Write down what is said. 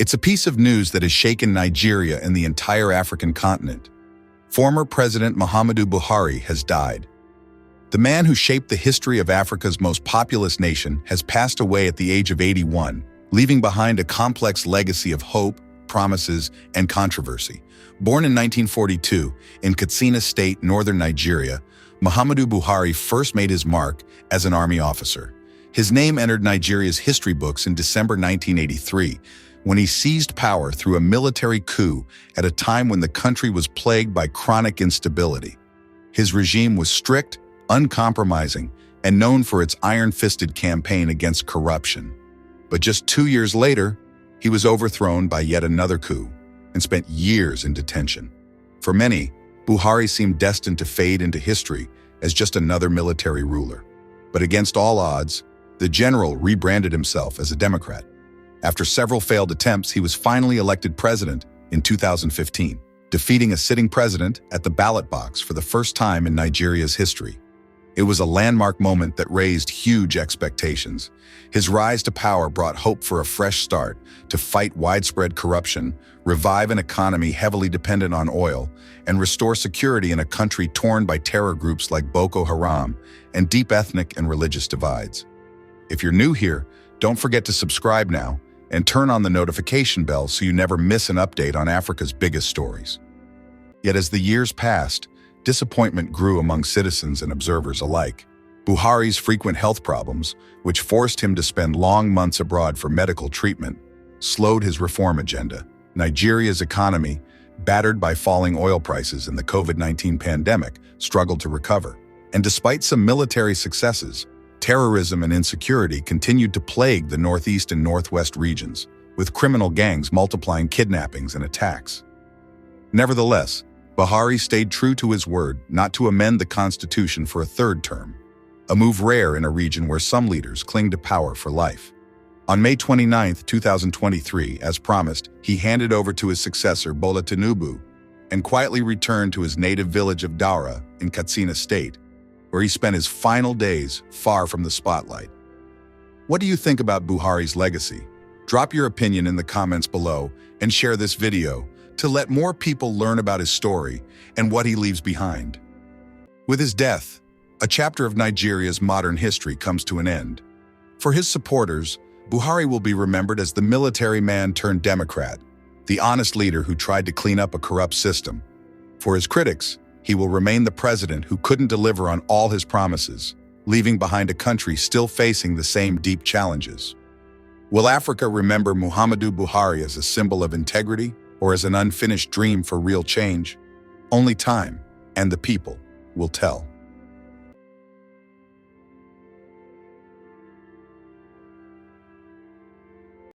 It's a piece of news that has shaken Nigeria and the entire African continent. Former President Muhammadu Buhari has died. The man who shaped the history of Africa's most populous nation has passed away at the age of 81, leaving behind a complex legacy of hope, promises, and controversy. Born in 1942 in Katsina State, northern Nigeria, Muhammadu Buhari first made his mark as an army officer. His name entered Nigeria's history books in December 1983, when he seized power through a military coup at a time when the country was plagued by chronic instability. His regime was strict, uncompromising, and known for its iron-fisted campaign against corruption. But just 2 years later, he was overthrown by yet another coup and spent years in detention. For many, Buhari seemed destined to fade into history as just another military ruler. But against all odds, the general rebranded himself as a Democrat. After several failed attempts, he was finally elected president in 2015, defeating a sitting president at the ballot box for the first time in Nigeria's history. It was a landmark moment that raised huge expectations. His rise to power brought hope for a fresh start to fight widespread corruption, revive an economy heavily dependent on oil, and restore security in a country torn by terror groups like Boko Haram and deep ethnic and religious divides. If you're new here, don't forget to subscribe now and turn on the notification bell so you never miss an update on Africa's biggest stories. Yet as the years passed, disappointment grew among citizens and observers alike. Buhari's frequent health problems, which forced him to spend long months abroad for medical treatment, slowed his reform agenda. Nigeria's economy, battered by falling oil prices and the COVID-19 pandemic, struggled to recover. And despite some military successes, terrorism and insecurity continued to plague the northeast and northwest regions, with criminal gangs multiplying kidnappings and attacks. Nevertheless, Buhari stayed true to his word not to amend the constitution for a third term, a move rare in a region where some leaders cling to power for life. On May 29, 2023, as promised, he handed over to his successor Bola Tinubu and quietly returned to his native village of Daura in Katsina State, where he spent his final days far from the spotlight. What do you think about Buhari's legacy? Drop your opinion in the comments below and share this video to let more people learn about his story and what he leaves behind. With his death, a chapter of Nigeria's modern history comes to an end. For his supporters, Buhari will be remembered as the military man turned Democrat, the honest leader who tried to clean up a corrupt system. For his critics, he will remain the president who couldn't deliver on all his promises, leaving behind a country still facing the same deep challenges. Will Africa remember Muhammadu Buhari as a symbol of integrity or as an unfinished dream for real change? Only time and the people will tell.